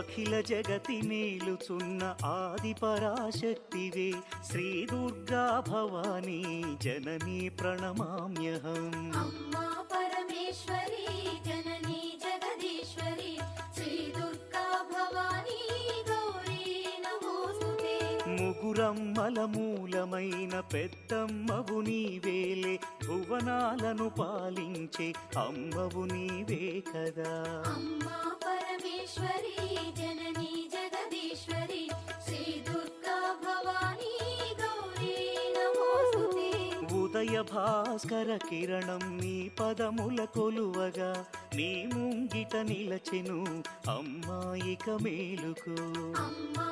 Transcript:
అఖిల జగతి మేలుచున్న ఆది పరాశక్తివే శ్రీ దుర్గా భవానీ జననీ ప్రణమామ్యహం. అమ్మా పరమేశ్వరి జననీ జగదీశ్వరి శ్రీ దుర్గా భవానీ గౌరీ నమోస్తుతే. ముగురమ్మల మూలమైన పెద్దమ్మవు నీవేలే, భువనాలను పాలించే అమ్మవు నీవే కదా. అమ్మా పరమేశ్వరి జననీ జగదీశ్వరి శ్రీ దుర్గా భవానీ గౌరీ నమోస్తుతే. ఉదయ భాస్కర కిరణం నీ పదముల కొలువగా, నీ ముంగిట నిలచెను అమ్మాయిక మేలుకు. అమ్మా